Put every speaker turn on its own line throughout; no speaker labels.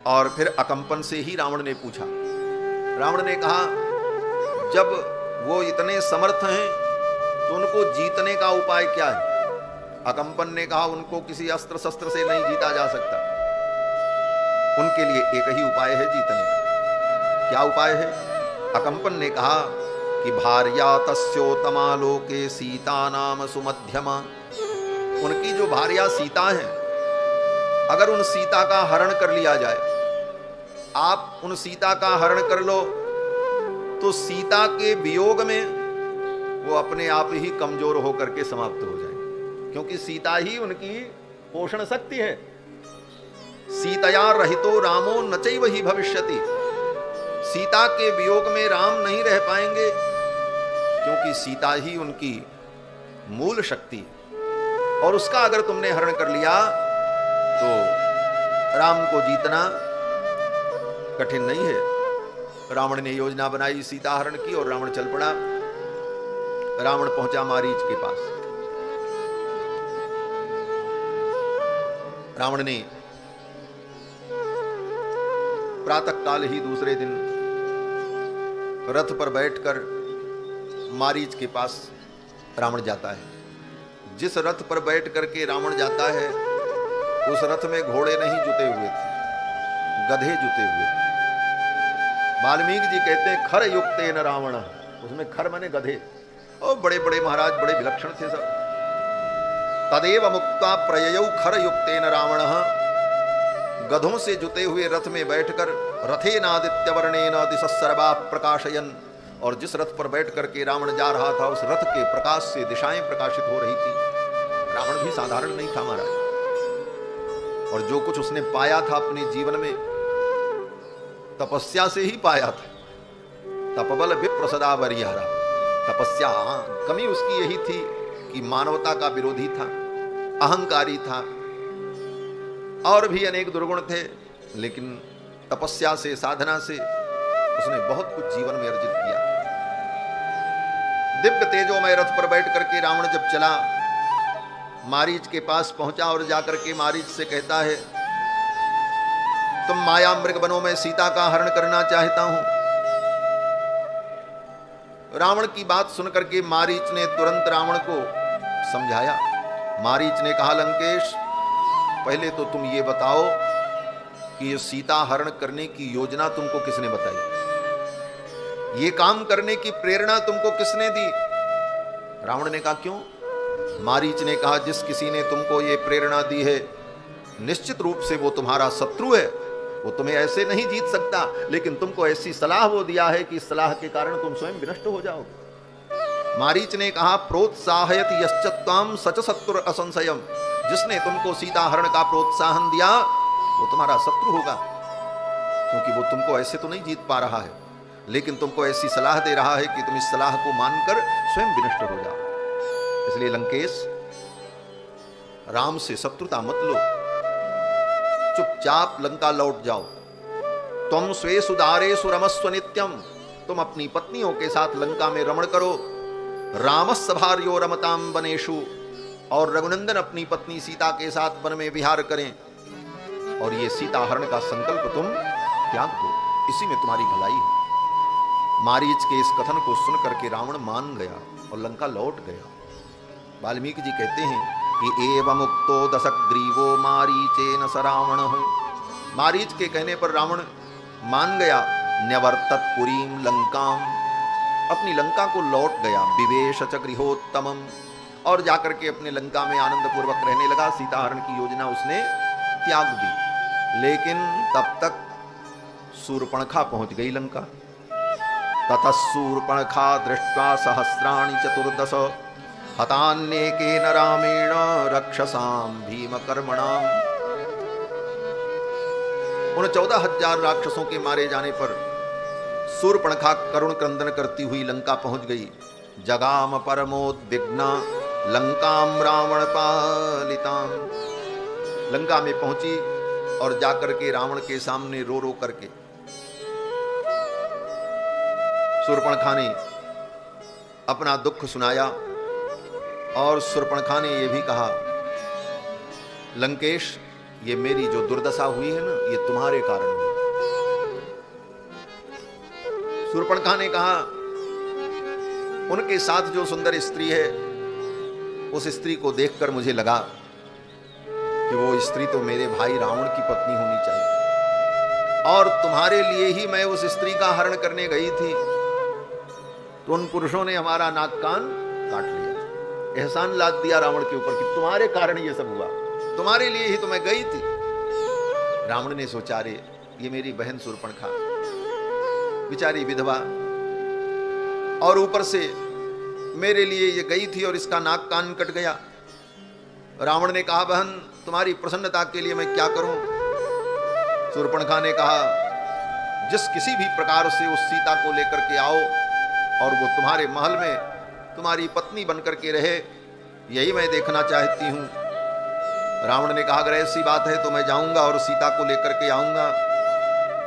और फिर अकंपन से ही रावण ने पूछा। रावण ने कहा जब वो इतने समर्थ हैं तो उनको जीतने का उपाय क्या है? अकंपन ने कहा उनको किसी अस्त्र शस्त्र से नहीं जीता जा सकता, उनके लिए एक ही उपाय है जीतने का। क्या उपाय है? अकंपन ने कहा कि भार्या तस्योतमा लोके सीता नाम सुमध्यमा। उनकी जो भार्या सीता है, अगर उन सीता का हरण कर लिया जाए, आप उन सीता का हरण कर लो तो सीता के वियोग में वो अपने आप ही कमजोर होकर के समाप्त हो जाए, क्योंकि सीता ही उनकी पोषण शक्ति है। सीतया रहितो रामो न चैव ही भविष्यति। सीता के वियोग में राम नहीं रह पाएंगे, क्योंकि सीता ही उनकी मूल शक्ति है। और उसका अगर तुमने हरण कर लिया तो राम को जीतना कठिन नहीं है। रावण ने योजना बनाई सीता हरण की और रावण चल पड़ा। रावण पहुंचा मारीच के पास। रावण ने प्रातः काल ही दूसरे दिन रथ पर बैठकर मारीच के पास रावण जाता है। जिस रथ पर बैठ करके रावण जाता है उस रथ में घोड़े नहीं जुते हुए थे, गधे जुते हुए। वाल्मीकि जी कहते हैं खर युक्तेन रावण, उसमें खर माने गधे, और बड़े बड़े महाराज बड़े विलक्षण थे सब। तदेव मुक्ता प्रययौ खर युक्तेन रावण, गधों से जुते हुए रथ में बैठकर रथेनादित्य वर्णेन दिशः सर्वा प्रकाशयन, और जिस रथ पर बैठ करके रावण जा रहा था उस रथ के प्रकाश से दिशाएं प्रकाशित हो रही थी। रावण भी साधारण नहीं था महाराज, और जो कुछ उसने पाया था अपने जीवन में तपस्या से ही पाया था। तपबल विप्र सदा वरिहरा, तपस्या। कमी उसकी यही थी कि मानवता का विरोधी था, अहंकारी था, और भी अनेक दुर्गुण थे, लेकिन तपस्या से, साधना से उसने बहुत कुछ जीवन में अर्जित किया। दिव्य तेजोमय रथ पर बैठ करके रावण जब चला, मारीच के पास पहुंचा और जाकर के मारीच से कहता है तुम माया मृग बनो, मैं सीता का हरण करना चाहता हूं। रावण की बात सुनकर के मारीच ने तुरंत रावण को समझाया। मारीच ने कहा लंकेश, पहले तो तुम ये बताओ कि ये सीता हरण करने की योजना तुमको किसने बताई? ये काम करने की प्रेरणा तुमको किसने दी? रावण ने कहा क्यों? मारीच ने कहा जिस किसी ने तुमको ये प्रेरणा दी है निश्चित रूप से वो तुम्हारा शत्रु है, वो तुम्हें ऐसे नहीं जीत सकता, लेकिन तुमको ऐसी सलाह वो दिया है कि इस सलाह के कारण तुम स्वयं विनष्ट हो जाओगे। मारीच ने कहा प्रोत्साहयत यश्चत्वाम सच शत्रु असंशयम, जिसने तुमको सीता हरण का प्रोत्साहन दिया वो तुम्हारा शत्रु होगा, क्योंकि वो तुमको ऐसे तो नहीं जीत पा रहा है, लेकिन तुमको ऐसी सलाह दे रहा है कि तुम इस सलाह को मानकर स्वयं विनष्ट हो जाओ। इसलिए लंकेश, राम से शत्रुता मत लो, चुपचाप लंका लौट जाओ। तुम स्वेषु दारेषु रमस्व नित्यम, तुम अपनी पत्नियों के साथ लंका में रमण करो। रामस्य भार्यो रमताम वनेषु, और रघुनंदन अपनी पत्नी सीता के साथ वन में विहार करें, और ये सीता हरण का संकल्प तुम त्याग दो, इसी में तुम्हारी भलाई है। मारीच के इस कथन को सुन करके रावण मान गया और लंका लौट गया। वाल्मीकि जी कहते हैं कि एवं मुक्तो दशग्रीवो मारीचेन स रावण, मारीच के कहने पर रावण मान गया। न्यवर्तत पुरीम लंकाम, अपनी लंका को लौट गया। विवेश च गृहोत्तमम, और जाकर के अपने लंका में आनंद पूर्वक रहने लगा। सीता हरण की योजना उसने त्याग दी, लेकिन तब तक शूर्पणखा पहुंच गई लंका। ततः शूर्पणखा दृष्ट्वा सहस्राणि चतुर्दश, हतान्येकेन रामेण रक्षसाम भीमकर्मणाम। उन 14,000 राक्षसों के मारे जाने पर शूर्पणखा करुण क्रंदन करती हुई लंका पहुंच गई। जगाम परमोद्विग्ना लंकाम रावण पालिताम, लंका में पहुंची और जाकर के रावण के सामने रो रो करके शूर्पणखा ने अपना दुख सुनाया। और शूर्पणखा ने यह भी कहा लंकेश, ये मेरी जो दुर्दशा हुई है ना, ये तुम्हारे कारण हुई। शूर्पणखा ने कहा, उनके साथ जो सुंदर स्त्री है, उस स्त्री को देखकर मुझे लगा कि वो स्त्री तो मेरे भाई रावण की पत्नी होनी चाहिए, और तुम्हारे लिए ही मैं उस स्त्री का हरण करने गई थी, तो उन पुरुषों ने हमारा नाक कान काट लिया। एहसान लाद दिया रावण के ऊपर कि तुम्हारे कारण ये सब हुआ, तुम्हारे लिए ही तो मैं गई थी। रावण ने सोचा, रे ये मेरी बहन शूर्पणखा बेचारी विधवा, और ऊपर से मेरे लिए ये गई थी और इसका नाक कान कट गया। रावण ने कहा, बहन तुम्हारी प्रसन्नता के लिए मैं क्या करूं? शूर्पणखा ने कहा, जिस किसी भी प्रकार से उस सीता को लेकर के आओ और वो तुम्हारे महल में तुम्हारी पत्नी बनकर के रहे, यही मैं देखना चाहती हूं। रावण ने कहा, अगर ऐसी बात है तो मैं जाऊंगा और सीता को लेकर के आऊंगा।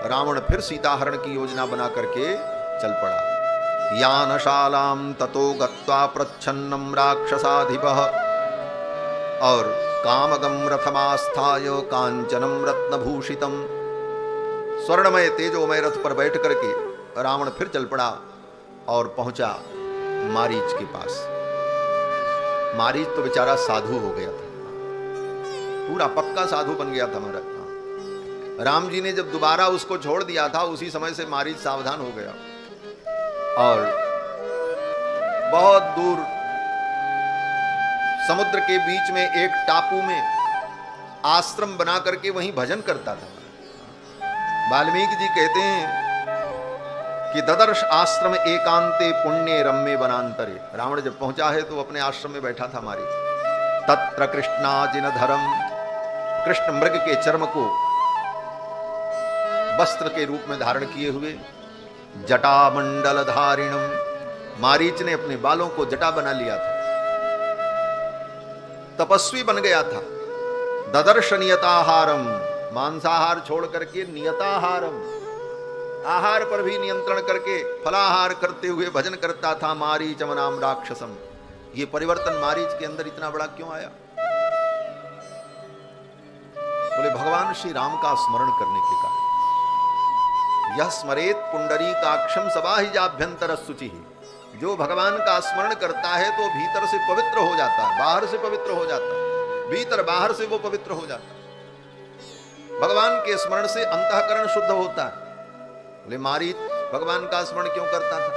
रावण फिर सीता हरण की योजना बना करके चल पड़ा। यानशालाम ततो गत्वा प्रच्छन्नम राक्षसाधिपः, और कामगम रथमास्थाय कांचनम रत्नभूषितम, स्वर्णमय तेजोमय रथ पर बैठ करके रावण फिर चल पड़ा और पहुंचा मारीच के पास। मारीच तो बेचारा साधु हो गया था, पूरा पक्का साधु बन गया था महाराज। राम जी ने जब दोबारा उसको छोड़ दिया था, उसी समय से मारीच सावधान हो गया और बहुत दूर समुद्र के बीच में एक टापू में आश्रम बना करके वहीं भजन करता था। वाल्मीकि जी कहते हैं कि ददर्श आश्रम एकांते पुण्य रम्य वनांतरे। रावण जब पहुंचा है तो अपने आश्रम में बैठा था मारीच। तत्र कृष्णाजिन धरम, कृष्ण मृग के चर्म को वस्त्र के रूप में धारण किए हुए, जटा मंडल धारिणम, मारीच ने अपने बालों को जटा बना लिया था, तपस्वी बन गया था। ददर्श नियताहारम, मांसाहार छोड़ करके नियताहारम, आहार पर भी नियंत्रण करके फलाहार करते हुए भजन करता था। मारीचम नाम राक्षसम, ये परिवर्तन मारीच के अंदर इतना बड़ा क्यों आया? बोले भगवान श्री राम का स्मरण करने के कारण। यह स्मरेत पुंडरीकाक्षम सबाहिजाभ्यंतर शुचि, जो भगवान का स्मरण करता है तो भीतर से पवित्र हो जाता है, बाहर से पवित्र हो जाता है, भीतर बाहर से वो पवित्र हो जाता है। भगवान के स्मरण से अंतःकरण शुद्ध होता है। बोले मारीच भगवान का स्मरण क्यों करता था?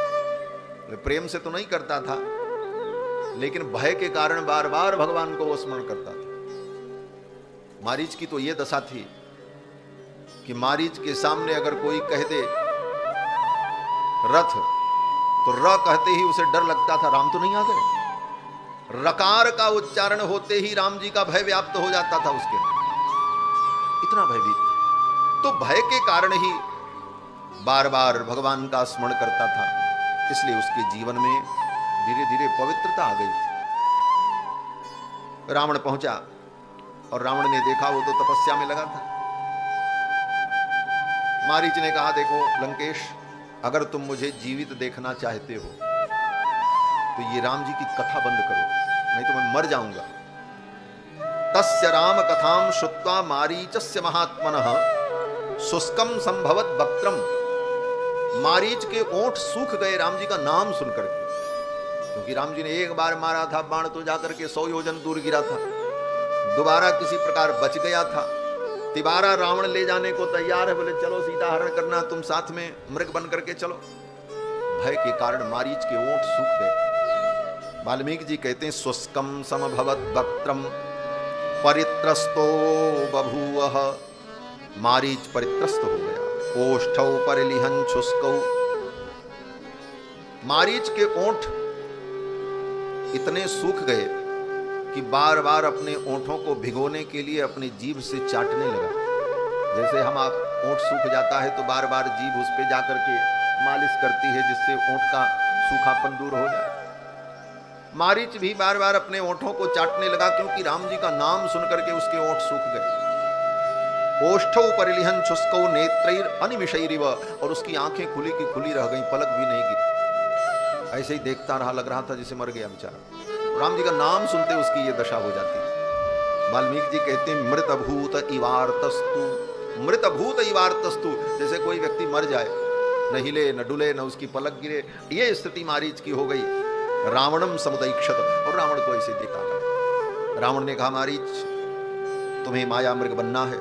बोले प्रेम से तो नहीं करता था, लेकिन भय के कारण बार बार भगवान को वो स्मरण करता था। मारीच की तो ये दशा थी कि मारीच के सामने अगर कोई कह दे रथ, तो र कहते ही उसे डर लगता था, राम तो नहीं आ गए। रकार का उच्चारण होते ही राम जी का भय व्याप्त हो जाता था उसके, इतना भयभीत। तो भय के कारण ही बार बार भगवान का स्मरण करता था, इसलिए उसके जीवन में धीरे धीरे पवित्रता आ गई थी। रावण पहुंचा और रावण ने देखा वो तो तपस्या में लगा था। मारीच ने कहा, देखो लंकेश, अगर तुम मुझे जीवित देखना चाहते हो तो ये राम जी की कथा बंद करो, नहीं तो मैं मर जाऊंगा। तस्य राम कथाम श्रुत्वा मारीचस्य महात्मनः शुष्कम संभवत वक्त्रम। मारीच के ओंठ सूख गए राम जी का नाम सुनकर के, क्योंकि राम जी ने एक बार मारा था बाण तो जाकर के 100 योजन दूर गिरा था, दोबारा किसी प्रकार बच गया था। तिबारा रावण ले जाने को तैयार है, बोले चलो सीता हरण करना, तुम साथ में मृग बन करके चलो। भय के कारण मारीच के ओंठ सूख गए। वाल्मीकि जी कहते हैं, शुष्कम समभवत वक्त्रम परित्रस्तो बभूवः। मारीच परित्रस्त हो गया। ओष्ठौ परिलिहन शुष्कौ, मारीच के ओंठ इतने सूख गए कि बार बार अपने ओंठों को भिगोने के लिए अपनी जीभ से चाटने लगा। जैसे हम आप ओंठ सूख जाता है तो बार बार जीभ उस पे जाकर के मालिश करती है, जिससे ओंठ का सूखापन दूर हो जाए। मारीच भी बार बार अपने ओंठों को चाटने लगा, क्योंकि राम जी का नाम सुन करके उसके ओंठ सूख गए। ओष्ठौ परिलिहन शुष्कौ नेत्रैर अनिमिषैरिव, और उसकी आंखें खुली की खुली रह गई, पलक भी नहीं गिरी। ऐसे ही देखता रहा, लग रहा था जैसे मर गया बेचारा। राम जी का नाम सुनते उसकी ये दशा हो जाती। वाल्मीकि जी कहते हैं मृतभूत इवार्तस्तु, मृतभूत इवार्तस्तु, जैसे कोई व्यक्ति मर जाए, न हिले न डुले न उसकी पलक गिरे, ये स्थिति मारीच की हो गई। रावणम समुदैक्षत, और रावण को ऐसे देखा गया। रावण ने कहा मारीच, तुम्हें माया मृग बनना है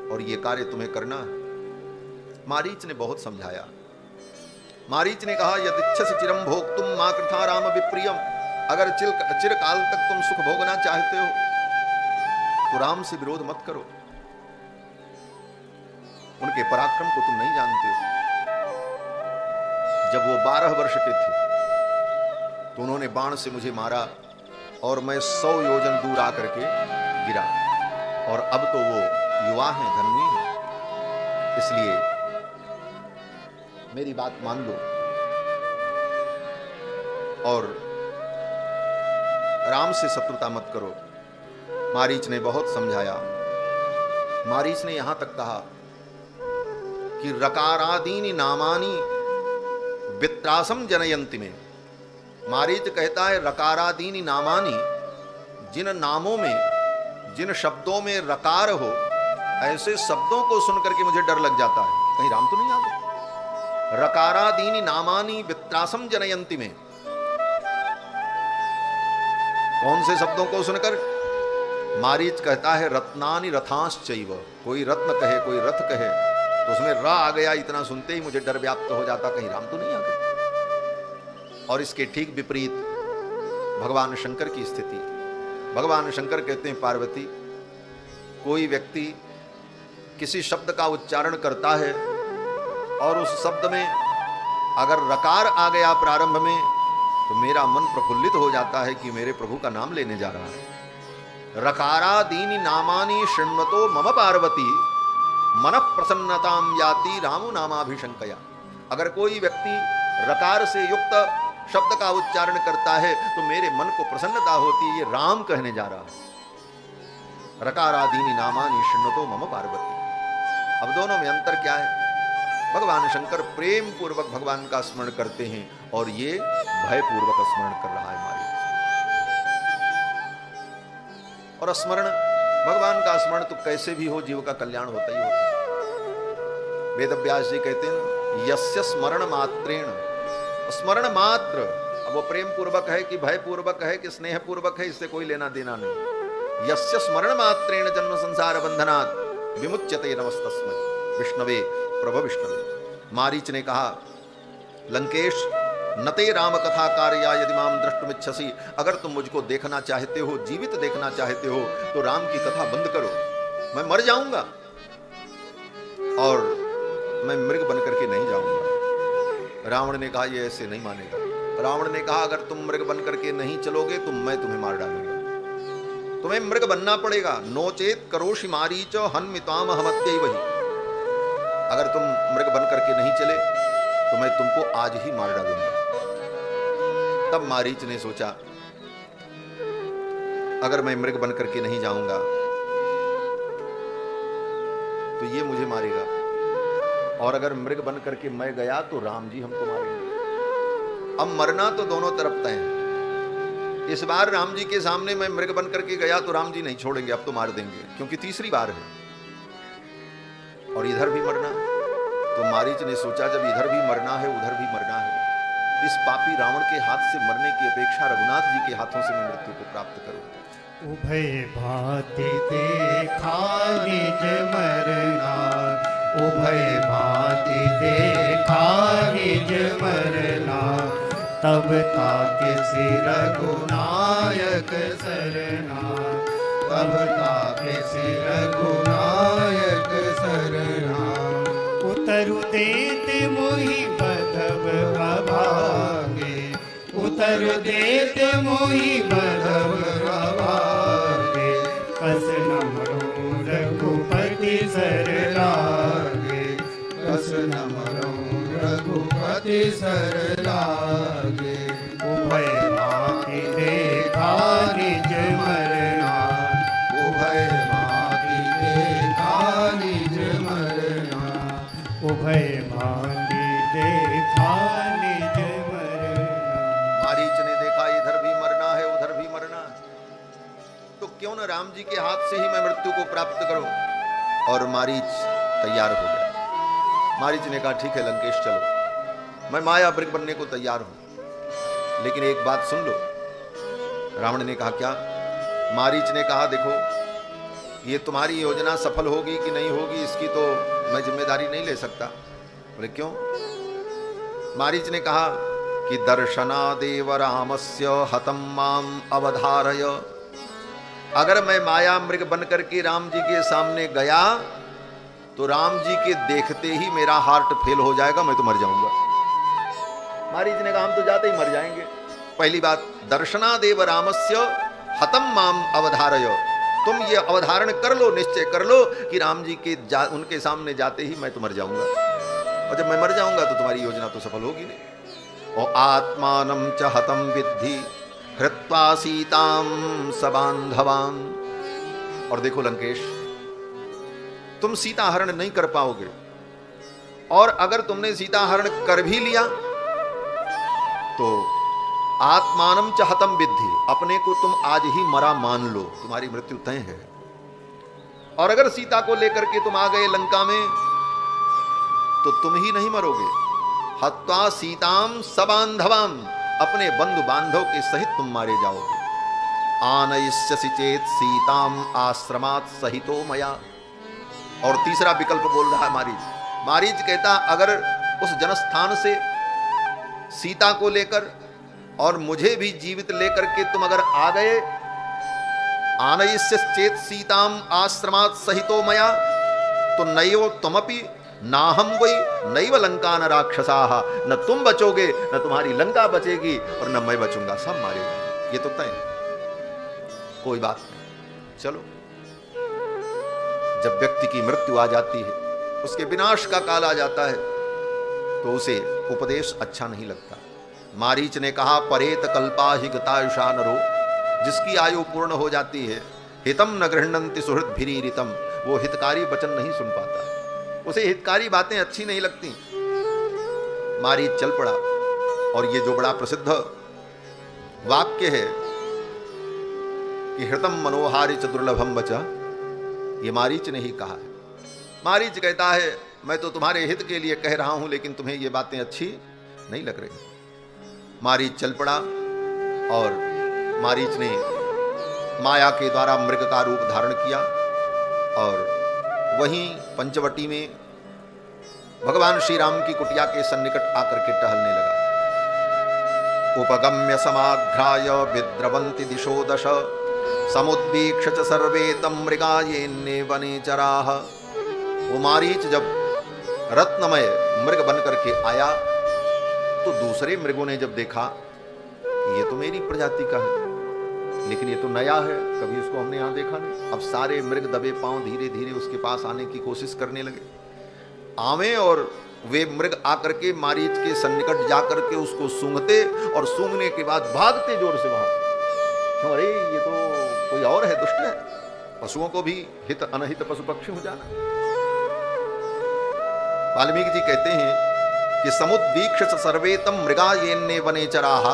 और ये कार्य तुम्हें करना है। मारीच ने बहुत समझाया। मारीच ने कहा यदिच्छसि चिरम भोक्तुम मा कृथा राम विप्रियम, अगर चिरकाल तक तुम सुख भोगना चाहते हो तो राम से विरोध मत करो, उनके पराक्रम को तुम नहीं जानते हो। जब वो 12 वर्ष के थे तो उन्होंने बाण से मुझे मारा और मैं 100 योजन दूर आकर के गिरा, और अब तो वो युवा हैं, धर्मी हैं, इसलिए मेरी बात मान लो और राम से शत्रुता मत करो। मारीच ने बहुत समझाया। मारीच ने यहां तक कहा कि रकारादीनि नामानि वित्रासम जनयंति में। मारीच कहता है रकारादीनि नामानि, जिन नामों में, जिन शब्दों में रकार हो, ऐसे शब्दों को सुनकर के मुझे डर लग जाता है, कहीं राम तो नहीं आ गए। रकारादीनि नामानि वित्रासम जनयंति में, कौन से शब्दों को सुनकर? मारीच कहता है रत्नानि रथांश्चैव, कोई रत्न कहे कोई रथ कहे तो उसमें र आ गया, इतना सुनते ही मुझे डर व्याप्त हो जाता, कहीं राम तो नहीं आ गए। और इसके ठीक विपरीत भगवान शंकर की स्थिति। भगवान शंकर कहते हैं पार्वती, कोई व्यक्ति किसी शब्द का उच्चारण करता है और उस शब्द में अगर रकार आ गया प्रारंभ में तो मेरा मन प्रफुल्लित हो जाता है कि मेरे प्रभु का नाम लेने जा रहा है। रकारादीनि नामानि शृण्वतो मम पार्वती मनः प्रसन्नतां याति रामो नामाभिशंकया। अगर कोई व्यक्ति रकार से युक्त शब्द का उच्चारण करता है तो मेरे मन को प्रसन्नता होती है, ये राम कहने जा रहा है। रकारादीनि नामानि शृण्वतो मम पार्वती। अब दोनों में अंतर क्या है? भगवान शंकर प्रेम पूर्वक भगवान का स्मरण करते हैं और ये भय पूर्वक स्मरण कर रहा है मारीच। और स्मरण, भगवान का स्मरण तो कैसे भी हो जीव का कल्याण होता ही होता है। वेदव्यास जी कहते हैं यस्य स्मरण मात्रेण, स्मरण मात्र, अब वो प्रेम पूर्वक है कि भय पूर्वक है कि स्नेह पूर्वक है, इससे कोई लेना देना नहीं। यस्य स्मरण मात्रेण जन्म संसार बंधनात् विमुच्यते नमस्तस्मै विष्णवे प्रभ विष्णवे। मारीच ने कहा लंकेश नते राम कथा कार्या यदि माम दृष्टुमिच्छसि, अगर तुम मुझको देखना चाहते हो, जीवित देखना चाहते हो तो राम की कथा बंद करो, मैं मर जाऊंगा और मैं मृग बनकर के नहीं जाऊंगा। रावण ने कहा ये ऐसे नहीं मानेगा। रावण ने कहा अगर तुम मृग बनकर के नहीं चलोगे तो मैं तुम्हें मार डालूंगा, तुम्हें मृग बनना पड़ेगा। नोचेत करोषि मारीच हन्मिताम हमत्यैवहि, अगर तुम मृग बनकर के नहीं चले तो मैं तुमको आज ही मार डालूंगा। तब मारीच ने सोचा अगर मैं मृग बनकर के नहीं जाऊंगा तो ये मुझे मारेगा, और अगर मृग बनकर के मैं गया तो राम जी हमको मारेंगे। अब मरना तो दोनों तरफ तय है। इस बार राम जी के सामने मैं मृग बनकर के गया तो राम जी नहीं छोड़ेंगे, अब तो मार देंगे, क्योंकि तीसरी बार है और इधर भी मरना। तो मारीच ने सोचा जब इधर भी मरना है उधर भी मरना है, इस पापी रावण के हाथ से मरने की अपेक्षा रघुनाथ जी के हाथों से मैं मृत्यु को प्राप्त करूं।
उभय भांति देखा निज मरना, उभय भांति देखा निज मरना, तब ताके श्री रघुनायक सरना, तब ताके श्री रघुनायक सरना। उतरु देत मोहि बधव अभागे, उतरु देत मोहि बधव अभागे, कस नमरो रघुपति सर लागे, कस नमरो रघुपति सर लागे। उभय भांति देखा निज मरना, उभय भांति देखा निज मरना, उभय भांति देखा निज मरना।
मारीच ने देखा इधर भी मरना है उधर भी मरना है, तो क्यों न राम जी के हाथ से ही मैं मृत्यु को प्राप्त करूं। और मारीच तैयार हो गया। मारीच ने कहा ठीक है लंकेश चलो, मैं माया मृग बनने को तैयार हूं, लेकिन एक बात सुन लो। रावण ने कहा क्या? मारीच ने कहा देखो, ये तुम्हारी योजना सफल होगी कि नहीं होगी इसकी तो मैं जिम्मेदारी नहीं ले सकता। बोले क्यों? मारीच ने कहा कि दर्शनादेव रामस्य हतं माम अवधारय। अगर मैं माया मृग बनकर के राम जी के सामने गया तो राम जी के देखते ही मेरा हार्ट फेल हो जाएगा, मैं तो मर जाऊंगा। मारीच ने कहा हम तो जाते ही मर जाएंगे। पहली बात, दर्शनादेव रामस्य हतं माम अवधारय, तुम ये अवधारण कर लो, निश्चय कर लो कि राम जी के उनके सामने जाते ही मैं तो मर जाऊंगा, और जब मैं मर जाऊंगा तो तुम्हारी योजना तो सफल होगी नहीं। और आत्मानं च हतं विद्धि हृत्वा सीतां सबांधवान्। और देखो लंकेश, तुम सीता हरण नहीं कर पाओगे, और अगर तुमने सीता हरण कर भी लिया तो आत्मानं च हतं विद्धि, अपने को तुम आज ही मरा मान लो, तुम्हारी मृत्यु तय है। और अगर सीता को लेकर के तुम आ गए लंका में तो तुम ही नहीं मरोगे, हत्वा सीताम सबांधवाम, अपने बंधु बांधव के सहित तुम मारे जाओगे। आनयिष्यसि चेत सीताम आश्रमात् सहितो मया। और तीसरा विकल्प बोल रहा है मारीच। मारीच कहता अगर उस जनस्थान से सीता को लेकर और मुझे भी जीवित लेकर के तुम अगर आ गए, आनयिष्यसि चेत सीताम आश्रमात् सहितो मया, तो नैव त्वमपि नाहम वही नैव लंका न राक्षसाः, न तुम बचोगे न तुम्हारी लंका बचेगी और न मैं बचूंगा, सब मारे जाएंगे। ये तो तय है। कोई बात नहीं, चलो। जब व्यक्ति की मृत्यु आ जाती है, उसके विनाश का काल आ जाता है, तो उसे उपदेश अच्छा नहीं लगता। मारीच ने कहा परेत कल्पा हि गतायुषा नरो, जिसकी आयु पूर्ण हो जाती है, हितम न गृह्णन्ति सुहृद भिरीरितम, वो हितकारी वचन नहीं सुन पाता, उसे हितकारी बातें अच्छी नहीं लगती। मारीच चल पड़ा। और ये जो बड़ा प्रसिद्ध वाक्य है कि हृतम मनोहारि च दुर्लभम वच, ये मारीच ने ही कहा है। मारीच कहता है मैं तो तुम्हारे हित के लिए कह रहा हूं, लेकिन तुम्हें ये बातें अच्छी नहीं लग रही। मारीच चल पड़ा और मारीच ने माया के द्वारा मृग का रूप धारण किया और वहीं पंचवटी में भगवान श्री राम की कुटिया के सन्निकट आकर के टहलने लगा। उपगम्य समाघ्राय विद्रवन्ति दिशो दश, समुद्वीक्ष च सर्वे तम मृगायेन्ने वने चराः। वो मारीच जब रत्नमय मृग बन करके आया तो दूसरे मृगों ने जब देखा ये तो मेरी प्रजाति का है, लेकिन ये तो नया है, कभी इसको हमने यहां देखा नहीं। अब सारे मृग दबे पांव धीरे धीरे उसके पास आने की कोशिश करने लगे। आवे और वे मृग आकर के मारीच के सन्निकट जाकर के उसको सूंघते और सूंघने के बाद भागते जोर से वहां से। क्यों? अरे ये तो कोई और है, दुष्ट है। पशुओं को भी हित अनहित पशु पक्षी हो जाना। वाल्मीकि जी कहते हैं कि समुद्वीक्ष सर्वेतम मृगायेन्ने वने चराः,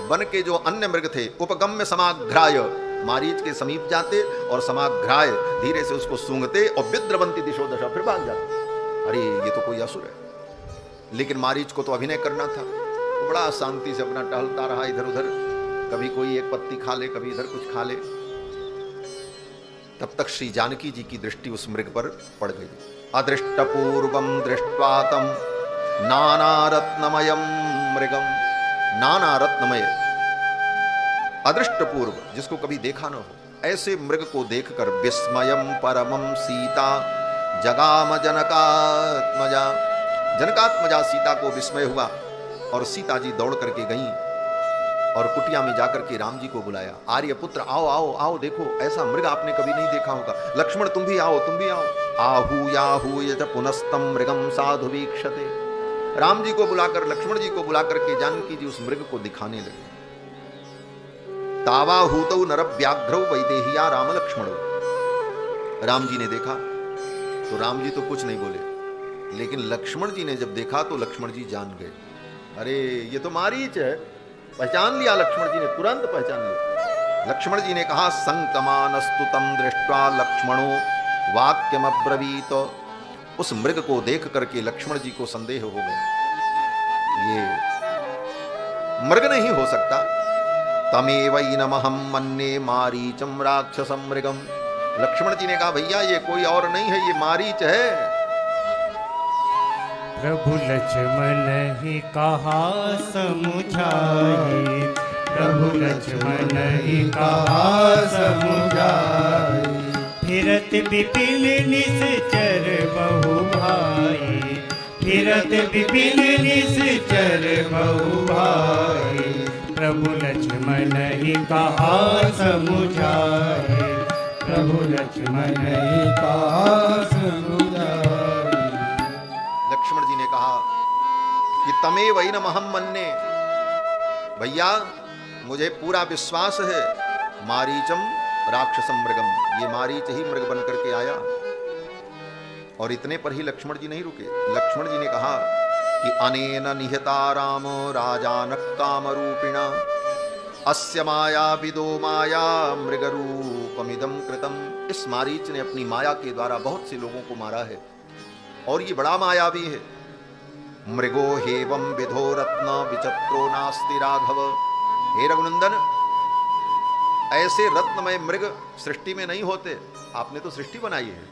वन के जो अन्य मृग थे उपगम्य समाघ्राय, मारीच के समीप जाते और समाघ्राय धीरे से उसको सूंघते और विद्रवंती दिशो दशा, फिर भाग जाते। अरे ये तो कोई असुर है। लेकिन मारीच को तो अभिनय करना था, वो बड़ा शांति से अपना टहलता रहा इधर उधर, कभी कोई एक पत्ती खा ले, कभी इधर कुछ खा ले। तब तक श्री जानकी जी की दृष्टि उस मृग पर पड़ गई। अदृष्ट पूर्वम दृष्ट्वा तम नाना रत्नमयम मृगम, नाना रत्नमय, अदृष्ट पूर्व, जिसको कभी देखा न हो, ऐसे मृग को देखकर विस्मयम परमम सीता जगाम जनकात्मजा, जनकात्मजा सीता को विस्मय हुआ और सीता जी दौड़ करके गईं और कुटिया में जाकर के राम जी को बुलाया। आर्य पुत्र आओ आओ आओ, देखो ऐसा मृग आपने कभी नहीं देखा होगा। लक्ष्मण तुम भी आओ, तुम भी आओ। आहूयाहूय च पुनस्तम मृगम साधु वीक्षते, राम जी को बुलाकर, लक्ष्मण जी को बुलाकर के जानकी जी उस मृग को दिखाने लगे। तावाहूतौ नरव्याघ्रौ वैदेहिया राम लक्ष्मणौ, राम जी ने देखा तो राम जी तो कुछ नहीं बोले, लेकिन लक्ष्मण जी ने जब देखा तो लक्ष्मण जी जान गए, अरे ये तो मारीच है। पहचान लिया लक्ष्मण जी ने, तुरंत पहचान लिया। लक्ष्मण जी ने कहा संकमानस्तु तम दृष्ट्वा लक्ष्मणो वाक्यमब्रवीत। उस मृग को देख करके लक्ष्मण जी को संदेह हो गया, ये मृग नहीं हो सकता। तमेवैनमहं मन्ये मारीचम राक्षसम मृगम। लक्ष्मण जी ने कहा भैया ये कोई और नहीं है, ये मारीच है।
प्रभु लक्ष्मण ही कहा समुझाए, प्रभु लक्ष्मण ही कहा समुझाए। फिरत विपिन निश्चर बहु भाई, फिरत विपिन निश्चर बहु भाई। प्रभु लक्ष्मण ही कहा समुझाए, प्रभु लक्ष्मण ही कहा समुझाए।
लक्ष्मण जी ने कहा कि तमेवैनमहं मन्ये, भैया मुझे पूरा विश्वास है, मारीचम राक्षसम मृगम, ये मारीच ही मृग बन करके आया। और इतने पर ही लक्ष्मण जी नहीं रुके। लक्ष्मण जी ने कहा कि अनेन निहता राम राजानक कामरूपिणा अस्य माया विदो माया मृगरूपमिदं कृतम। इस मारीच ने अपनी माया के द्वारा बहुत से लोगों को मारा है और ये बड़ा मायावी है। मृगो हेवं विधो रत्न विचित्रो नास्ति राघव। हे रघुनंदन, ऐसे रत्नमय मृग सृष्टि में नहीं होते, आपने तो सृष्टि बनाई है।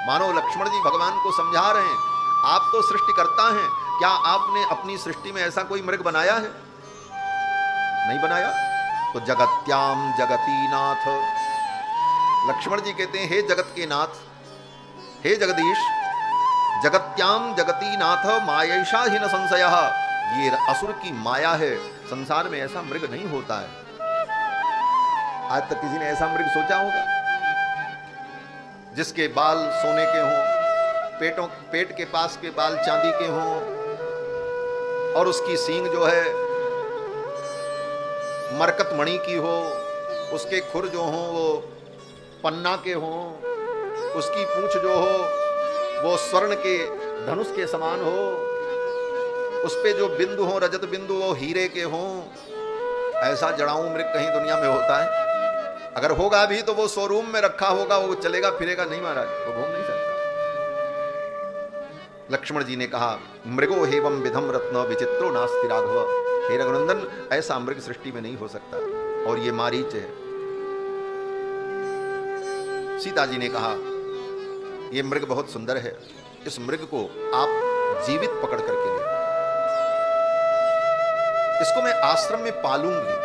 मानो लक्ष्मण जी भगवान को समझा रहे हैं, आप तो सृष्टि करता हैं, क्या आपने अपनी सृष्टि में ऐसा कोई मृग बनाया है? नहीं बनाया। तो जगत्याम जगती नाथ, लक्ष्मण जी कहते हैं हे जगत के नाथ, हे जगदीश, जगत्याम जगती नाथ मायैषा ही न संशयः। ये असुर की माया है, संसार में ऐसा मृग नहीं होता है। आज तक किसी ने ऐसा मृग सोचा होगा जिसके बाल सोने के हों, पेट के पास के बाल चांदी के हों, और उसकी सींग जो है मरकत मणि की हो, उसके खुर जो हों वो पन्ना के हों, उसकी पूंछ जो हो वो स्वर्ण के धनुष के समान हो, उस पे जो बिंदु हो रजत बिंदु वो हीरे के हों। ऐसा जड़ाऊ मृग कहीं दुनिया में होता है? अगर होगा भी तो वो शोरूम में रखा होगा, वो चलेगा फिरेगा नहीं महाराज, वो घूम नहीं सकता। लक्ष्मण जी ने कहा मृगो हेवं विधम रत्न विचित्रो नास्ति राघव। हे रघुनंदन, ऐसा मृग सृष्टि में नहीं हो सकता और ये मारीच है। सीता जी ने कहा ये मृग बहुत सुंदर है, इस मृग को आप जीवित पकड़ करके ले, इसको मैं आश्रम में पालूंगी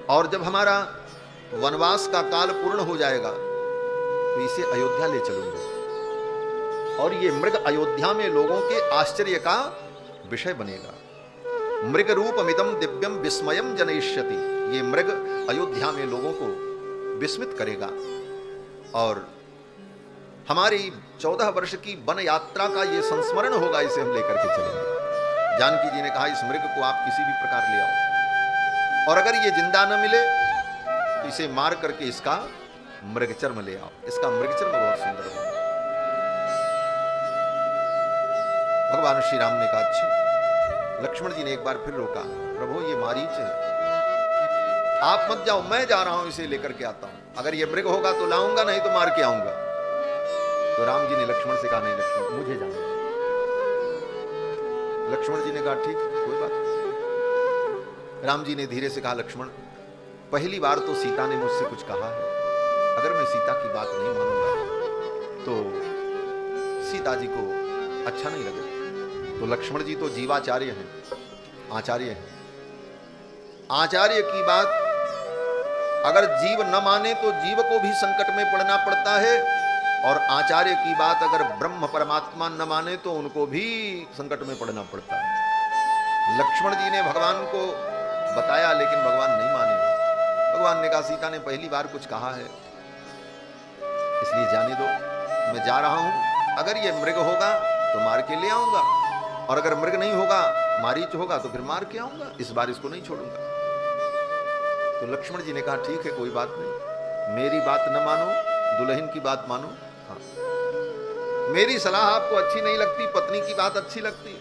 और जब हमारा वनवास का काल पूर्ण हो जाएगा तो इसे अयोध्या ले चलूंगा और ये मृग अयोध्या में लोगों के आश्चर्य का विषय बनेगा। मृग रूपमिदं दिव्यम विस्मयम जनयिष्यति। ये मृग अयोध्या में लोगों को विस्मित करेगा और हमारी 14 वर्ष की वन यात्रा का ये संस्मरण होगा, इसे हम लेकर के चलेंगे। जानकी जी ने कहा इस मृग को आप किसी भी प्रकार ले आओ और अगर ये जिंदा न मिले तो इसे मार करके इसका मृगचर्म ले आओ। इसका मृगचर्म बहुत सुंदर है। भगवान श्री राम ने कहा अच्छा। लक्ष्मण जी ने एक बार फिर रोका, प्रभु ये मारीच है, आप मत जाओ, मैं जा रहा हूं, इसे लेकर के आता हूं। अगर ये मृग होगा तो लाऊंगा, नहीं तो मार के आऊंगा। तो राम जी ने लक्ष्मण से कहा नहीं लक्ष्मण, मुझे जाना। लक्ष्मण जी ने कहा ठीक, कोई बात नहीं। राम जी ने धीरे से कहा लक्ष्मण, पहली बार तो सीता ने मुझसे कुछ कहा है, अगर मैं सीता की बात नहीं मानूंगा तो सीता जी को अच्छा नहीं लगेगा। तो लक्ष्मण जी तो जीवाचार्य हैं, आचार्य हैं। आचार्य की बात अगर जीव न माने तो जीव को भी संकट में पड़ना पड़ता है और आचार्य की बात अगर ब्रह्म परमात्मा न माने तो उनको भी संकट में पड़ना पड़ता है। लक्ष्मण जी ने भगवान को बताया लेकिन भगवान नहीं माने। भगवान ने कहा सीता ने पहली बार कुछ कहा है इसलिए जाने दो, मैं जा रहा हूं। अगर ये मृग होगा तो मार के ले आऊंगा और अगर मृग नहीं होगा, मारीच होगा तो फिर मार के आऊंगा, इस बार इसको नहीं छोड़ूंगा। तो लक्ष्मण जी ने कहा ठीक है कोई बात नहीं, मेरी बात न मानो, दुल्हन की बात मानो। हाँ, मेरी सलाह आपको अच्छी नहीं लगती, पत्नी की बात अच्छी लगती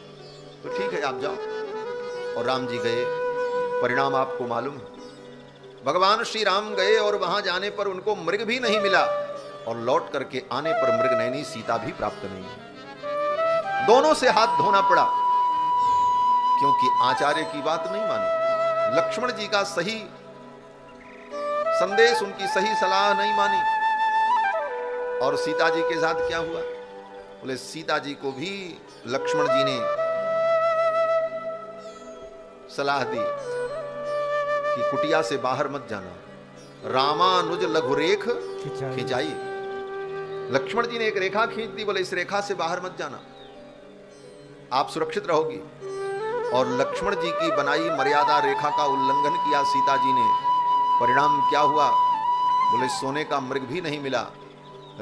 तो ठीक है आप जाओ। और राम जी गए। परिणाम आपको मालूम है, भगवान श्री राम गए और वहां जाने पर उनको मृग भी नहीं मिला, और लौट करके आने पर मृग नैनी सीता भी प्राप्त नहीं। दोनों से हाथ धोना पड़ा, क्योंकि आचार्य की बात नहीं मानी, लक्ष्मण जी का सही संदेश, उनकी सही सलाह नहीं मानी। और सीता जी के साथ क्या हुआ? बोले सीता जी को भी लक्ष्मण जी ने सलाह दी कि कुटिया से बाहर मत जाना, रामानुज लघुरेख खिंचाई। लक्ष्मण जी ने एक रेखा खींच दी, बोले इस रेखा से बाहर मत जाना, आप सुरक्षित रहोगी। और लक्ष्मण जी की बनाई मर्यादा रेखा का उल्लंघन किया सीता जी ने। परिणाम क्या हुआ? बोले सोने का मृग भी नहीं मिला,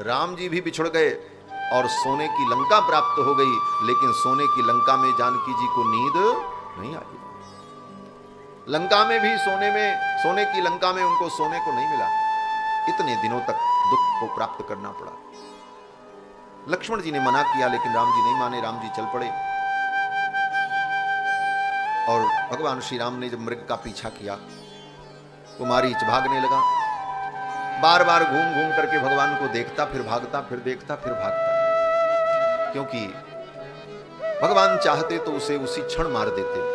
राम जी भी बिछुड़ गए और सोने की लंका प्राप्त हो गई, लेकिन सोने की लंका में जानकी जी को नींद नहीं आई। लंका में भी सोने की लंका में उनको सोने को नहीं मिला। इतने दिनों तक दुख को प्राप्त करना पड़ा। लक्ष्मण जी ने मना किया, लेकिन राम जी नहीं माने, राम जी चल पड़े। और भगवान श्री राम ने जब मृग का पीछा किया, वो मारीच भागने लगा। बार बार घूम घूम करके भगवान को देखता, फिर भागता, फिर देखता, फिर भागता, क्योंकि भगवान चाहते तो उसे उसी क्षण मार देते।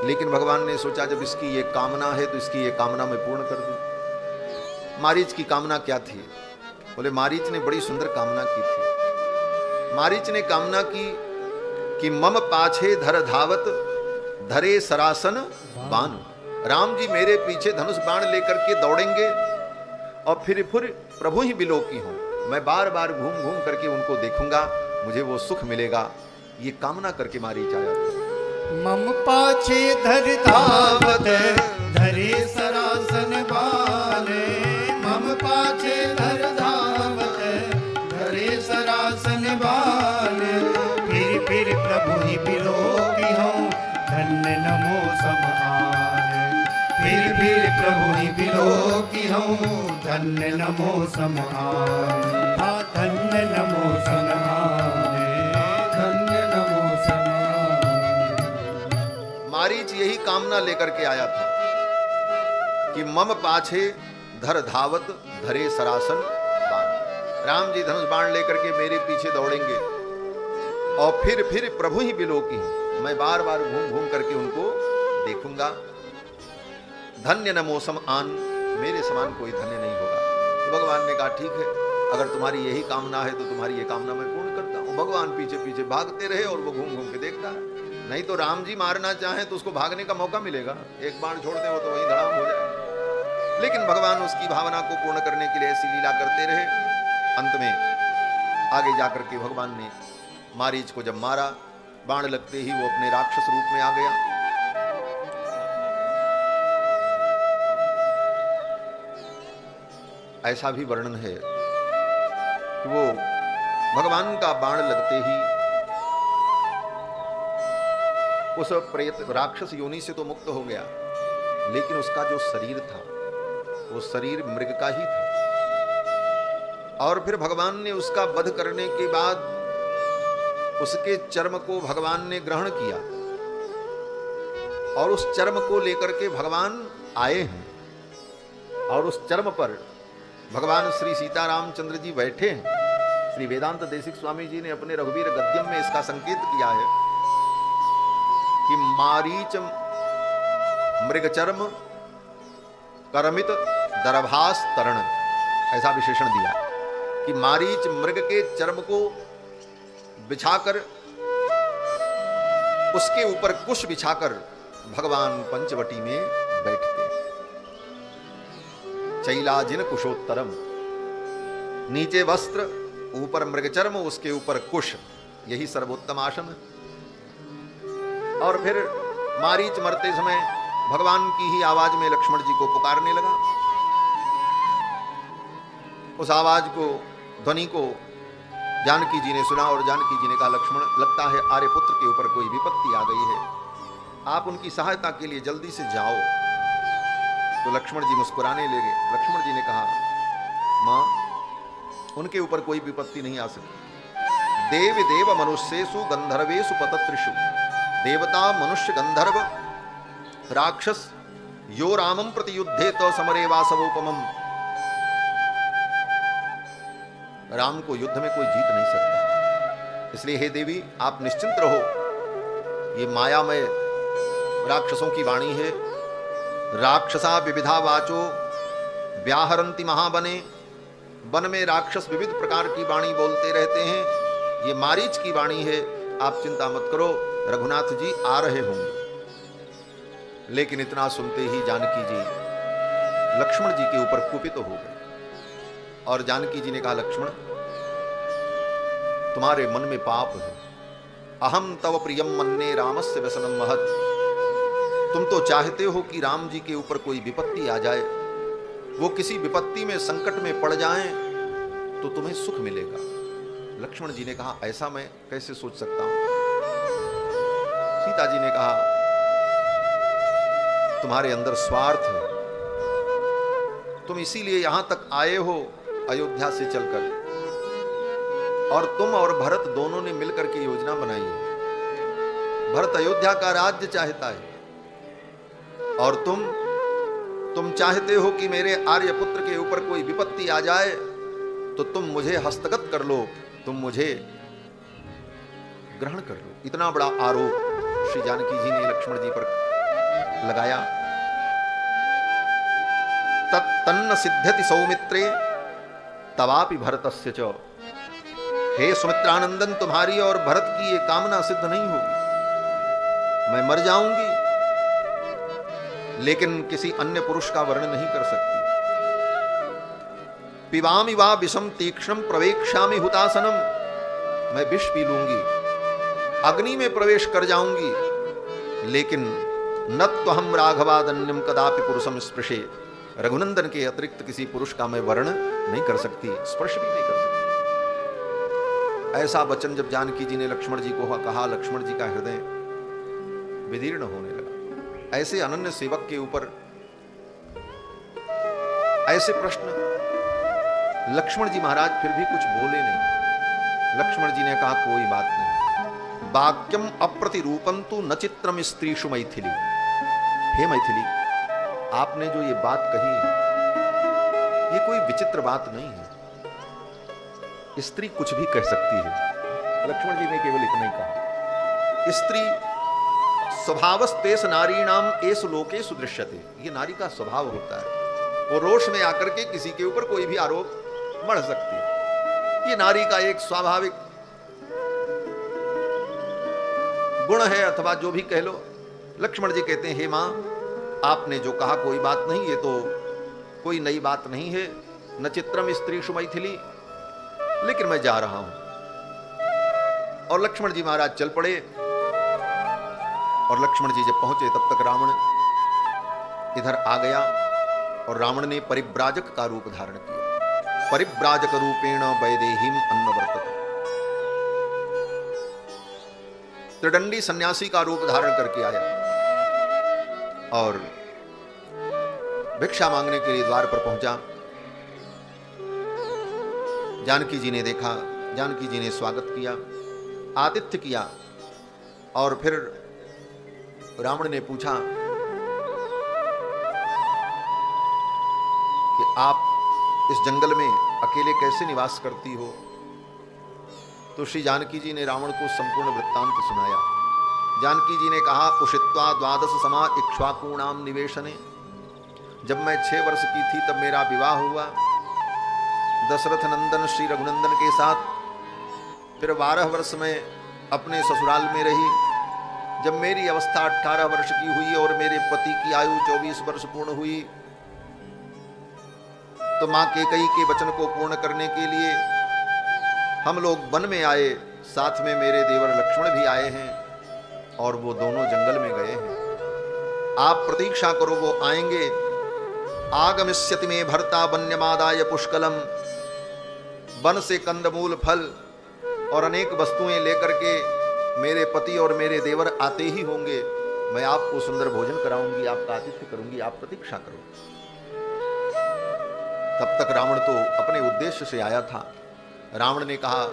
लेकिन भगवान ने सोचा जब इसकी ये कामना है तो इसकी ये कामना मैं पूर्ण कर दूं। मारीच की कामना क्या थी? बोले मारीच ने बड़ी सुंदर कामना की थी। मारीच ने कामना की कि मम पाछे धर धावत धरे सरासन बान। राम जी मेरे पीछे धनुष बाण लेकर के दौड़ेंगे और फिर प्रभु ही बिलोकी हों, मैं बार बार घूम घूम करके उनको देखूंगा, मुझे वो सुख मिलेगा। ये कामना करके मारीच आया था।
मम पाछे धर धावत धरे सरासन बान, मम पाछे धर धावत धरे सरासन बान। फिर प्रभु ही बिलोकी हों, धन्य नमो समान। फिर प्रभु ही बिलोकी हों, धन्य नमो समान। हाँ धन्य नमो समान, धन्य नमो समान।
मारीच यही कामना लेकर के आया था कि मम पाछे धर धावत धरे सरासन बाण। राम जी धनुष बाण लेकर के मेरे पीछे दौड़ेंगे और फिर प्रभु ही बिलोकी हों, मैं बार बार घूम घूम करके उनको देखूंगा। धन्य नमो समान, मेरे समान कोई धन्य नहीं होगा। तो भगवान ने कहा ठीक है, अगर तुम्हारी यही कामना है तो तुम्हारी ये कामना मैं पूर्ण करता हूं। भगवान पीछे पीछे भागते रहे और वो घूम घूम के देखता है। नहीं तो राम जी मारना चाहें तो उसको भागने का मौका मिलेगा, एक बाण छोड़ते हो तो वहीं धड़ाम हो जाए। लेकिन भगवान उसकी भावना को पूर्ण करने के लिए ऐसी लीला करते रहे। अंत में आगे जाकर के भगवान ने मारीच को जब मारा, बाण लगते ही वो अपने राक्षस रूप में आ गया। ऐसा भी वर्णन है कि वो भगवान का बाण लगते ही उस प्रेत राक्षस योनि से तो मुक्त हो गया, लेकिन उसका जो शरीर था वो शरीर मृग का ही था। और फिर भगवान ने उसका वध करने के बाद उसके चर्म को भगवान ने ग्रहण किया और उस चर्म को लेकर के भगवान आए हैं। और उस चर्म पर भगवान श्री सीतारामचंद्र जी बैठे हैं। श्री वेदांत देशिक स्वामी जी ने अपने रघुवीर गद्यम में इसका संकेत किया है कि मारीच मृगचर्म करमित दरभास तरण, ऐसा विशेषण दिया कि मारीच मृग के चर्म को बिछाकर उसके ऊपर कुश बिछाकर भगवान पंचवटी में बैठते। चैलाजिन कुशोत्तरम, नीचे वस्त्र, ऊपर मृगचर्म, उसके ऊपर कुश, यही सर्वोत्तम आसन है। और फिर मारीच मरते समय भगवान की ही आवाज में लक्ष्मण जी को पुकारने लगा। उस आवाज को, ध्वनि को जानकी जी ने सुना और जानकी जी ने कहा लक्ष्मण, लगता है आर्यपुत्र के ऊपर कोई विपत्ति आ गई है, आप उनकी सहायता के लिए जल्दी से जाओ। तो लक्ष्मण जी मुस्कुराने लगे। लक्ष्मण जी ने कहा मां, उनके ऊपर कोई विपत्ति नहीं आ सकती। देव देव मनुष्येषु गंधर्वेषु पतत्रिषु, देवता मनुष्य गंधर्व राक्षस यो रामं प्रति युद्धे तो समरे वासवोपमम। राम को युद्ध में कोई जीत नहीं सकता। इसलिए हे देवी, आप निश्चिंत रहो। ये मायामय राक्षसों की वाणी है। राक्षसा विविधा वाचो व्याहरंति महाबने। वन में राक्षस विविध प्रकार की वाणी बोलते रहते हैं। ये मारीच की वाणी है। आप चिंता मत करो, रघुनाथ जी आ रहे होंगे। लेकिन इतना सुनते ही जानकी जी लक्ष्मण जी के ऊपर कुपित हो गए। और जानकी जी ने कहा, लक्ष्मण, तुम्हारे मन में पाप है। अहम तव प्रियम मन्ने रामस्य व्यसनम महत्। तुम तो चाहते हो कि राम जी के ऊपर कोई विपत्ति आ जाए, वो किसी विपत्ति में संकट में पड़ जाएं तो तुम्हें सुख मिलेगा। लक्ष्मण जी ने कहा, ऐसा मैं कैसे सोच सकता हूं। सीता जी ने कहा, तुम्हारे अंदर स्वार्थ है। तुम इसीलिए यहां तक आए हो अयोध्या से चलकर, और तुम और भरत दोनों ने मिलकर के योजना बनाई है। भरत अयोध्या का राज्य चाहता है, और तुम चाहते हो कि मेरे आर्यपुत्र के ऊपर कोई विपत्ति आ जाए तो तुम मुझे हस्तगत कर लो, तुम मुझे ग्रहण कर लो। इतना बड़ा आरोप श्री जानकी जी ने लक्ष्मण जी पर लगाया। तन्न सिद्ध्यति सौमित्रे तवापि भरतस्य च। हे सुमित्रानंदन, तुम्हारी और भरत की ये कामना सिद्ध नहीं होगी। मैं मर जाऊंगी, लेकिन किसी अन्य पुरुष का वर्णन नहीं कर सकती। पिबामि वा विषम तीक्ष्णम प्रवेक्ष्यामि हुतासनम। मैं विष पी लूंगी, अग्नि में प्रवेश कर जाऊंगी, लेकिन न त्वहम राघवादन्यम कदापि पुरुषम स्पृशे। रघुनंदन के अतिरिक्त किसी पुरुष का मैं वर्ण नहीं कर सकती, स्पर्श भी नहीं कर सकती। ऐसा वचन जब जानकी जी ने लक्ष्मण जी को कहा, लक्ष्मण जी का हृदय विदीर्ण होने लगा। ऐसे अनन्य सेवक के ऊपर ऐसे प्रश्न। लक्ष्मण जी महाराज फिर भी कुछ बोले नहीं। लक्ष्मण जी ने कहा, कोई बात नहीं। वाक्यम अप्रतिरूपम तु न चित्रम स्त्रीषु मैथिली। हे मैथिली, आपने जो ये बात कही है, ये कोई विचित्र बात नहीं है। स्त्री कुछ भी कह सकती है। लक्ष्मण जी ने केवल इतना ही कहा। स्त्री स्वभावस्तेस नारीणाम एस लोके सुदृश्यते। ये नारी का स्वभाव होता है, वो रोष में आकर के किसी के ऊपर कोई भी आरोप मढ़ सकती है। ये नारी का एक स्वाभाविक गुण है, अथवा जो भी कह लो। लक्ष्मण जी कहते हैं, हे मां, आपने जो कहा कोई बात नहीं, ये तो कोई नई बात नहीं है। न चित्रम स्त्रीषु मैथिली, लेकिन मैं जा रहा हूं। और लक्ष्मण जी महाराज चल पड़े। और लक्ष्मण जी जब पहुंचे, तब तक रावण इधर आ गया, और रावण ने परिव्राजक का रूप धारण किया। परिव्राजक रूपेण वैदेहीम अन्नवर्तते। त्रिदंडी सन्यासी का रूप धारण करके आया, और भिक्षा मांगने के लिए द्वार पर पहुंचा। जानकी जी ने देखा, जानकी जी ने स्वागत किया, आतिथ्य किया। और फिर रावण ने पूछा कि आप इस जंगल में अकेले कैसे निवास करती हो। तो श्री जानकी जी ने रावण को संपूर्ण वृत्तांत सुनाया। जानकी जी ने कहा, उषित्वा द्वादश समा इक्ष्वाकूणाम निवेशने। जब मैं 6 वर्ष की थी तब मेरा विवाह हुआ दशरथ नंदन श्री रघुनंदन के साथ। फिर 12 वर्ष में अपने ससुराल में रही। जब मेरी अवस्था 18 वर्ष की हुई और मेरे पति की आयु 24 वर्ष पूर्ण हुई, तो मां कैकेयी के वचन को पूर्ण करने के लिए हम लोग वन में आए। साथ में मेरे देवर लक्ष्मण भी आए हैं, और वो दोनों जंगल में गए हैं। आप प्रतीक्षा करो, वो आएंगे। आगमिष्यति में भर्ता वन्यमादाय पुष्कलम। वन से कंदमूल फल और अनेक वस्तुएं लेकर के मेरे पति और मेरे देवर आते ही होंगे। मैं आपको सुंदर भोजन कराऊंगी, आपका आतिथ्य करूंगी, आप प्रतीक्षा करो। तब तक रावण तो अपने उद्देश्य से आया था। रावण ने कहा,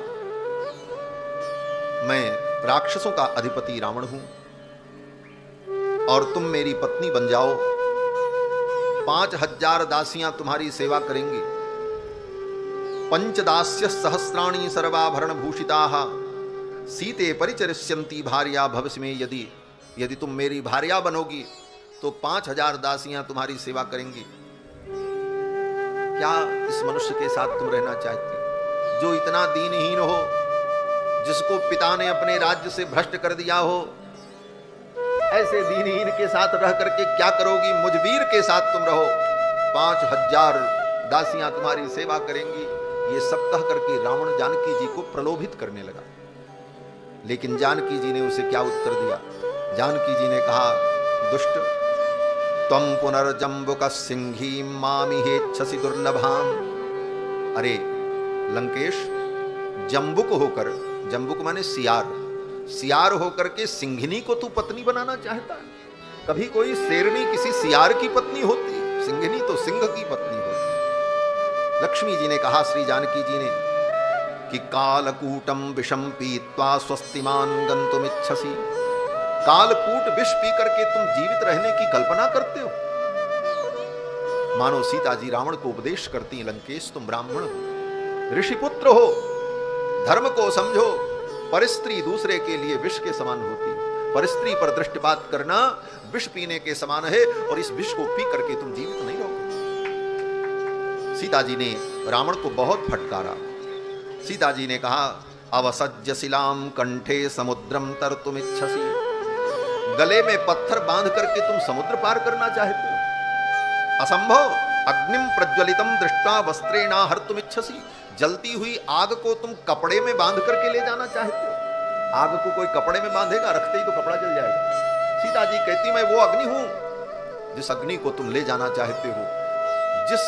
मैं राक्षसों का अधिपति रावण हूं, और तुम मेरी पत्नी बन जाओ। 5000 दासियां तुम्हारी सेवा करेंगी। पंचदास्य सहस्राणी सर्वाभरण भूषिताः सीते परिचरिष्यन्ति भार्या भविष्य में। यदि तुम मेरी भार्या बनोगी तो 5000 दासियां तुम्हारी सेवा करेंगी। क्या इस मनुष्य के साथ तुम रहना चाहती हो जो इतना दीनहीन हो, जिसको पिता ने अपने राज्य से भ्रष्ट कर दिया हो? ऐसे दीनहीन के साथ रह करके क्या करोगी? मुझवीर के साथ तुम रहो, 5000 दासियां तुम्हारी सेवा करेंगी। ये सब कह करके रावण जानकी जी को प्रलोभित करने लगा। लेकिन जानकी जी ने उसे क्या उत्तर दिया? जानकी जी ने कहा, दुष्ट, त्वं पुनर्जम्बुक सिंही मामिहेच्छसि दुर्लभाम। अरे लंकेश, जम्बुक होकर, जम्बुक माने सियार होकर के सिंघनी को तू पत्नी बनाना चाहता है? कभी कोई शेरनी किसी सियार की पत्नी होती? सिंघनी तो सिंह की पत्नी होती। लक्ष्मी जी ने कहा श्री जानकी जी ने कि कालकूटम विषम पीत्वा स्वस्तिमान गंतुमिच्छसि। कालकूट विष पी करके तुम जीवित रहने की कल्पना करते हो। मानो सीता जी रावण को उपदेश करती हैं, लंकेश तुम ब्राह्मण हो, ऋषिपुत्र हो, धर्म को समझो। परस्त्री दूसरे के लिए विष के समान होती। परस्त्री पर दृष्टिपात करना विष पीने के समान है, और इस विष को पी करके तुम जीवित नहीं रहोगे। सीता जी ने रावण को बहुत फटकारा। सीता जी ने कहा, अवसज्य शिलाम कंठे समुद्रम तरतुमिच्छसि। गले में पत्थर बांध करके तुम समुद्र पार करना चाहते हो? असंभव। अग्निम प्रज्वलितम दृष्ट्वा वस्त्रेणा हर्तुमिच्छसि। जलती हुई आग को तुम कपड़े में बांध करके ले जाना चाहते हो? आग को कोई कपड़े में बांधेगा? रखते ही तो कपड़ा जल जाएगा। सीता जी कहती, मैं वो अग्नि हूं जिस अग्नि को तुम ले जाना चाहते हो। जिस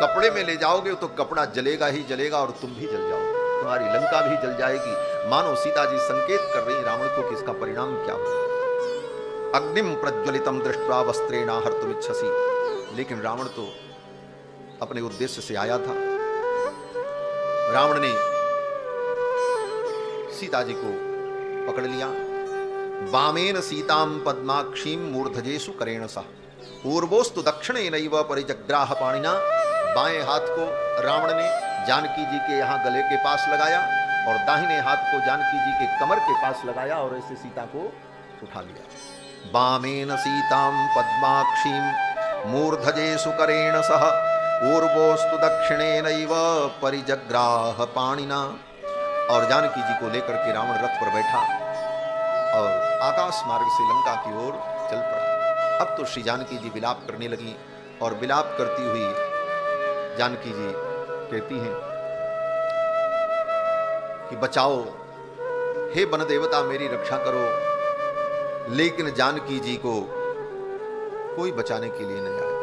कपड़े में ले जाओगे तो कपड़ा जलेगा ही जलेगा, और तुम भी जल जाओगे, तुम्हारी लंका भी जल जाएगी। मानो सीता जी संकेत कर रही रावण को कि इसका परिणाम क्या होगा। अग्निम प्रज्वलितम दृष्ट्वा वस्त्रेणा हर्तुमिच्छसि। लेकिन रावण तो अपने उद्देश्य से आया था। रावण ने सीता जी को पकड़ लिया। वामेन सीताम पद्माक्षीम मूर्धजेषु करेण सह पूर्वोस्तु दक्षिणेनैव परिजग्राह पाणिना। बाएं हाथ को रावण ने जानकी जी के यहाँ गले के पास लगाया, और दाहिने हाथ को जानकी जी के कमर के पास लगाया, और ऐसे सीता को उठा लिया। वामेन सीताम पद्माक्षीम मूर्धजेषु करेण सह पूर्वोस्तु दक्षिणेनैव परिजग्राह पाणिना। और जानकी जी को लेकर के रावण रथ पर बैठा और आकाश मार्ग से लंका की ओर चल पड़ा। अब तो श्री जानकी जी विलाप करने लगी, और विलाप करती हुई जानकी जी कहती हैं कि बचाओ, हे वन देवता मेरी रक्षा करो। लेकिन जानकी जी को कोई बचाने के लिए नहीं आया।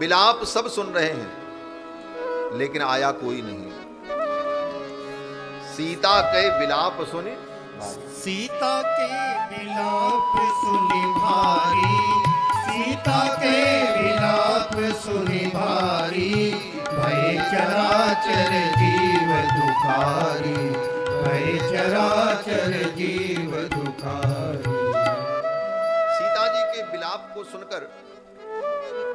विलाप सब सुन रहे हैं, लेकिन आया कोई नहीं। सीता के विलाप सुने,
सीता के विलाप सुने भारी, सीता के विलाप सुने भारी। भय चराचर जीव दुखारी, भय चराचर जीव दुखारी।
सीता जी के विलाप को सुनकर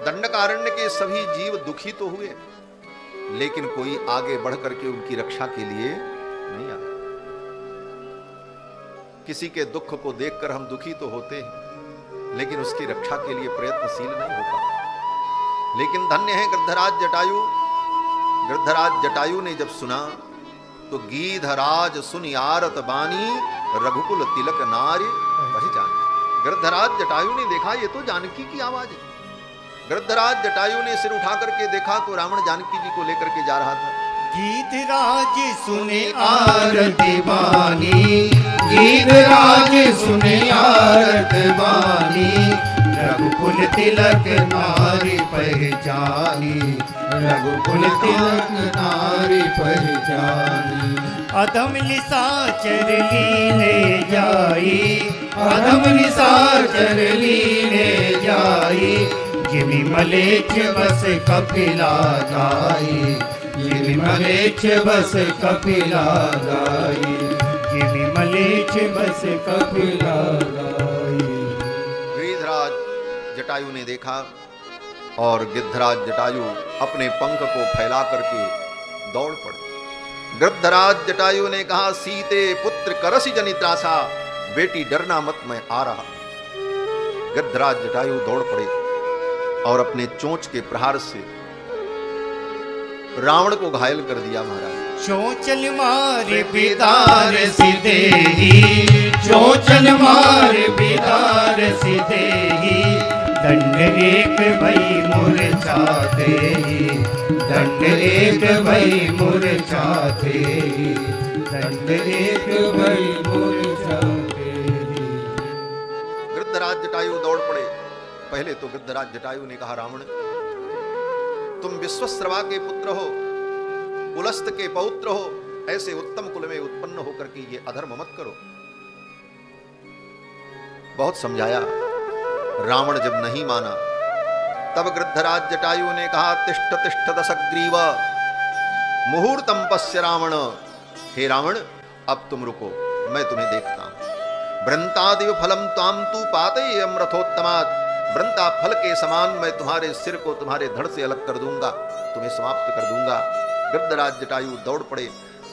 दंडकारण्य के सभी जीव दुखी तो हुए, लेकिन कोई आगे बढ़ करके उनकी रक्षा के लिए नहीं आया। किसी के दुख को देखकर हम दुखी तो होते हैं, लेकिन उसकी रक्षा के लिए प्रयत्नशील नहीं हो पाते। लेकिन धन्य है गृद्धराज जटायु। गृद्धराज जटायु ने जब सुना तो गीधराज सुनि आरत बानी, रघुकुल तिलक नारी पहचानी। गृद्धराज जटायु ने देखा ये तो जानकी की आवाज है। गृद्धराज जटायु ने सिर उठा करके देखा तो रावण जानकी जी को लेकर के जा रहा था।
गीधराज सुने आरती बानी, गीधराज सुने आरती बानी। रघुकुल तिलक नारी पहचानी, रघुकुल तिलक नारी पहचानी। अधम निशाचर लीने जाई, अधम निशाचर लीने जाई। जिमि मलेच्छ बस कपिला गाई, जिमि मलेच्छ बस कपिला गाई, जिमि मलेच्छ बस कपिला गाई।
गीधराज जटायु ने देखा और गिद्धराज जटायु अपने पंख को फैला करके दौड़ पड़े। गिद्धराज जटायु ने कहा, सीते पुत्र करसी जनि त्रासा, बेटी डरना मत, मैं आ रहा। गिद्धराज जटायु दौड़ पड़े और अपने चोंच के प्रहार से रावण को घायल कर दिया। महाराज
चोंचल मारे बिदार सिदेही, चोंचल मारे बिदार सिदेही, दंड एक भई मूर्छाते ही, दंड एक भई मूर्छाते ही, दंड एक भई मूर्छाते ही।
गिद्धराज जटायु दौड़ पड़े। पहले तो गिद्धराज जटायु ने कहा, रावण तुम विश्वश्रवा के पुत्र हो, पुलस्त के पौत्र हो, ऐसे उत्तम कुल में उत्पन्न होकर के ये अधर्म मत करो। बहुत समझाया, रावण जब नहीं माना तब गिद्धराज जटायु ने कहा, तिष्ठ तिष्ठ दशग्रीव मुहूर्तम पश्य रावण। हे रावण, अब तुम रुको, मैं तुम्हें देखता हूं। वृंतादिव फलम ताम तू पातेयम रथोत्तमात्, वृंता फल के समान मैं तुम्हारे सिर को तुम्हारे धड़ से अलग कर दूंगा, तुम्हें समाप्त कर दूंगा। गिद्धराज जटायु दौड़ पड़े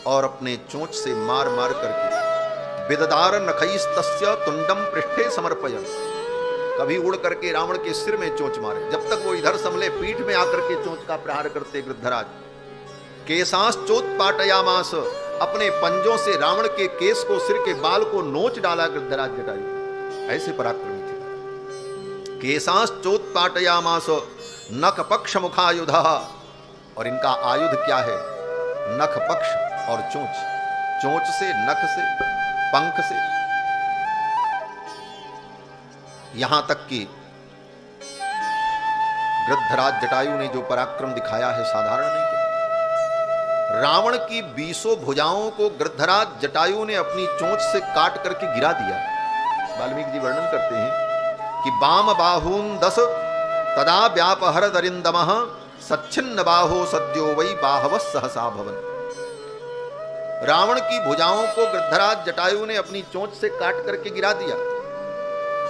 और अपने चोंच से मार मार करके विददार नखैस्तस्य तुंडम पृष्ठे समर्पयन्, कभी उड़ करके रावण के सिर में चोंच मारे। जब तक वो इधर संभले, पीठ में आकर के चोंच का प्रहार करते गिद्धराज। केशांश्चोत्पाटयामास, अपने पंजों से रावण के केस को, सिर के बाल को नोच डाला गिद्धराज जटायु। ऐसे पराक्रमी थे। केशांश्चोत्पाटयामास नख पक्ष मुखायुध, और इनका आयुध क्या है? नख पक्ष और चोंच, चोंच से, नख से, पंख से, यहां तक कि गिद्धराज जटायु ने जो पराक्रम दिखाया है साधारण नहीं है। रावण की 20 भुजाओं को गिद्धराज जटायु ने अपनी चोंच से काट करके गिरा दिया। वाल्मीकि जी वर्णन करते हैं कि बाम बाहून 10 तदा व्यापहर दरिंदमः, सच्छिन्न बाहो सद्यो वै बाहवः सहसा भवन। रावण की भुजाओं को गिद्धराज जटायु ने अपनी चोंच से काट करके गिरा दिया।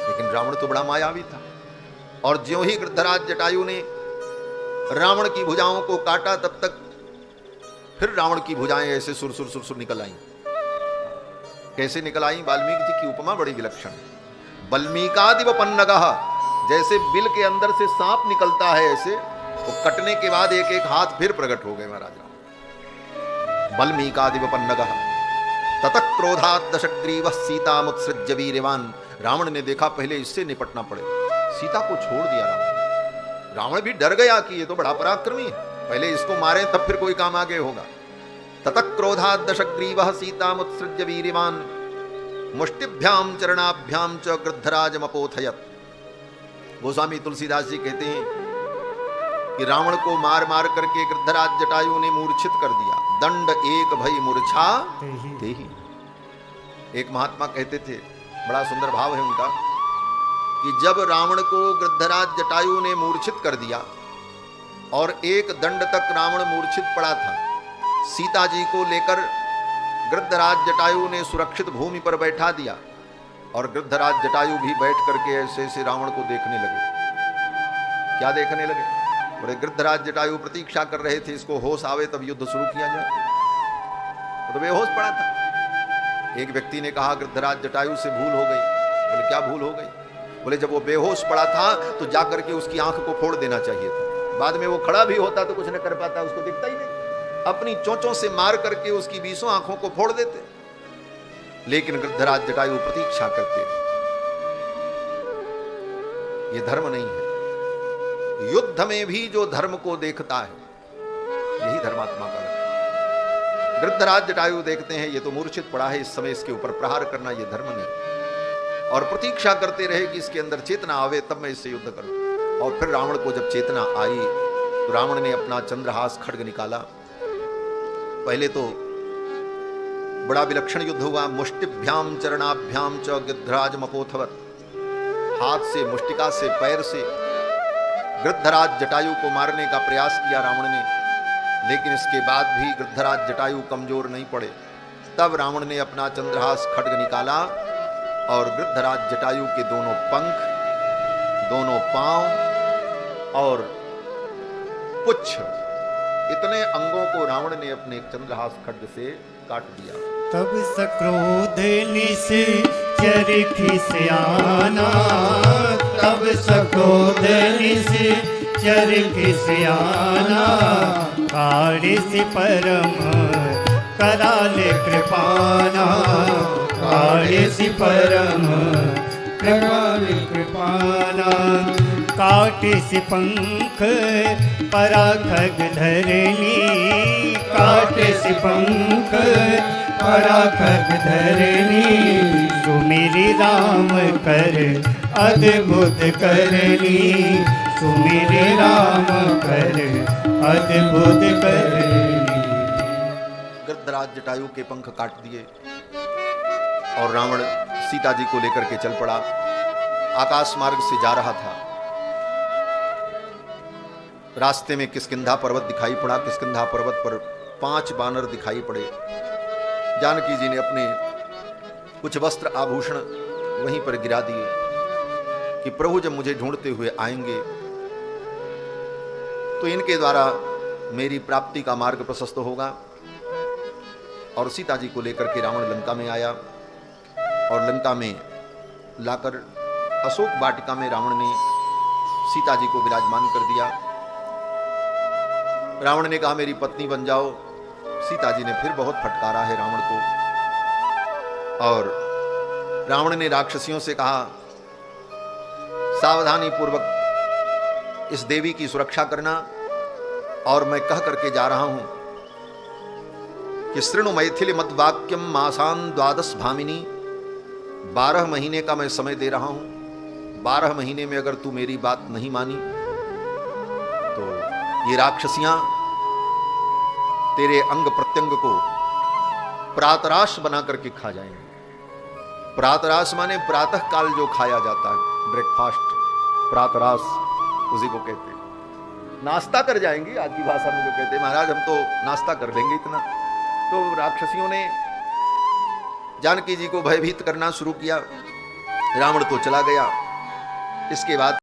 लेकिन रावण तो बड़ा मायावी था, और ज्यों ही गिद्धराज जटायु ने रावण की भुजाओं को काटा, तब तक फिर रावण की भुजाएं ऐसे सुरसुर सुरसुर निकल आईं। कैसे निकल आईं? वाल्मीकि जी की उपमा बड़ी विलक्षण है। बल्मीकादिव पन्नगः, जैसे बिल के अंदर से सांप निकलता है, ऐसे वो कटने के बाद एक एक हाथ फिर प्रकट हो गए महाराज। बल्मीकादिव पन्नगः ततः क्रोधात् दशग्रीवः सीतामुत्सृज्य वीर्यवान्। रावण ने देखा पहले इससे निपटना पड़े, सीता को छोड़ दिया रावण। रावण भी डर गया कि ये तो बड़ा पराक्रमी है, पहले इसको मारें तब फिर कोई काम आगे होगा। ततः क्रोधात् दशग्रीवः सीतामुत्सृज्य वीर्यवान्, मुष्टिभ्याम चरणाभ्याम च गिद्धराजमपोथयत्। गोस्वामी तुलसीदास जी कहते हैं कि रावण को मार मार करके गिद्धराज जटायु ने मूर्छित कर दिया। दंड एक भई मूर्छा देहि। एक महात्मा कहते थे, बड़ा सुंदर भाव है उनका, कि जब रावण को गिद्धराज जटायु ने मूर्छित कर दिया और एक दंड तक रावण मूर्छित पड़ा था, सीता जी को लेकर गिद्धराज जटायु ने सुरक्षित भूमि पर बैठा दिया, और गिद्धराज जटायु भी बैठ करके ऐसे ऐसे रावण को देखने लगे। क्या देखने लगे? बोले गिद्धराज जटायु प्रतीक्षा कर रहे थे इसको होश आवे तब युद्ध शुरू किया जाए। तो बेहोश पड़ा था। एक व्यक्ति ने कहा गिद्धराज जटायु से भूल हो गई। बोले क्या भूल हो गई? बोले जब वो बेहोश पड़ा था तो जाकर के उसकी आंख को फोड़ देना चाहिए था, बाद में वो खड़ा भी होता तो कुछ न कर पाता, उसको दिखता ही नहीं। अपनी चोंचों से मार करके उसकी 20 आंखों को फोड़ देते। लेकिन गिद्धराज जटायु प्रतीक्षा करते। ये धर्म नहीं है। युद्ध में भी जो धर्म को देखता है, यही धर्मात्मा का लक्षण। गिद्धराज जटायु देखते हैं ये तो मूर्छित पड़ा है, इस समय इसके ऊपर प्रहार करना ये धर्म नहीं, और प्रतीक्षा करते रहे कि इसके अंदर चेतना आवे तब मैं इससे युद्ध करूं। और फिर रावण को जब चेतना आई तो रावण ने अपना चंद्रहास खड्ग निकाला। पहले तो बड़ा विलक्षण युद्ध हुआ। मुष्टिभ्याम चरणाभ्याम च गिद्धराजमपोथवत्, हाथ से, मुष्टिका से, पैर से गिद्धराज जटायु को मारने का प्रयास किया रावण ने। लेकिन इसके बाद भी गिद्धराज जटायु कमजोर नहीं पड़े। तब रावण ने अपना चंद्रहास खड्ग निकाला और गिद्धराज जटायु के दोनों पंख, दोनों पांव और पुच्छ, इतने अंगों को रावण ने अपने चंद्रहास खड्ग से काट दिया।
तब सक्रोध निश्चर खिसियाना, तब सक्रोध निश्चर खिसियाना, कारिस परम कराल कृपाना, कारिस परम कराल कृपाना। काटिस पंख पराखग धरनी, काटिस पंख पराखग धरनी, सुमिरि राम कर अद्भुत करनी, सुमिरि राम कर अद्भुत करनी।
गृद्धराज जटायु के पंख काट दिए और रावण सीता जी को लेकर के चल पड़ा। आकाश मार्ग से जा रहा था, रास्ते में किष्किंधा पर्वत दिखाई पड़ा। किष्किंधा पर्वत पर 5 बानर दिखाई पड़े। जानकी जी ने अपने कुछ वस्त्र आभूषण वहीं पर गिरा दिए कि प्रभु जब मुझे ढूंढते हुए आएंगे तो इनके द्वारा मेरी प्राप्ति का मार्ग प्रशस्त होगा। और सीता जी को लेकर के रावण लंका में आया और लंका में लाकर अशोक वाटिका में रावण ने सीता जी को विराजमान कर दिया। रावण ने कहा मेरी पत्नी बन जाओ। सीता जी ने फिर बहुत फटकारा है रावण को। और रावण ने राक्षसियों से कहा सावधानी पूर्वक इस देवी की सुरक्षा करना। और मैं कह करके जा रहा हूं कि शृणु मैथिली मद वाक्यम मासान द्वादश भामिनी, 12 महीने का मैं समय दे रहा हूं। 12 महीने में अगर तू मेरी बात नहीं मानी तो ये राक्षसियां तेरे अंग प्रत्यंग को प्रातराश बना करके खा जाएंगे। प्रातराश माने प्रातः काल जो खाया जाता है, ब्रेकफास्ट, प्रातराश उसी को कहते हैं। नाश्ता कर जाएंगी आज की भाषा में जो कहते हैं महाराज हम तो नाश्ता कर लेंगे इतना। तो राक्षसियों ने जानकी जी को भयभीत करना शुरू किया। रावण तो चला गया। इसके बाद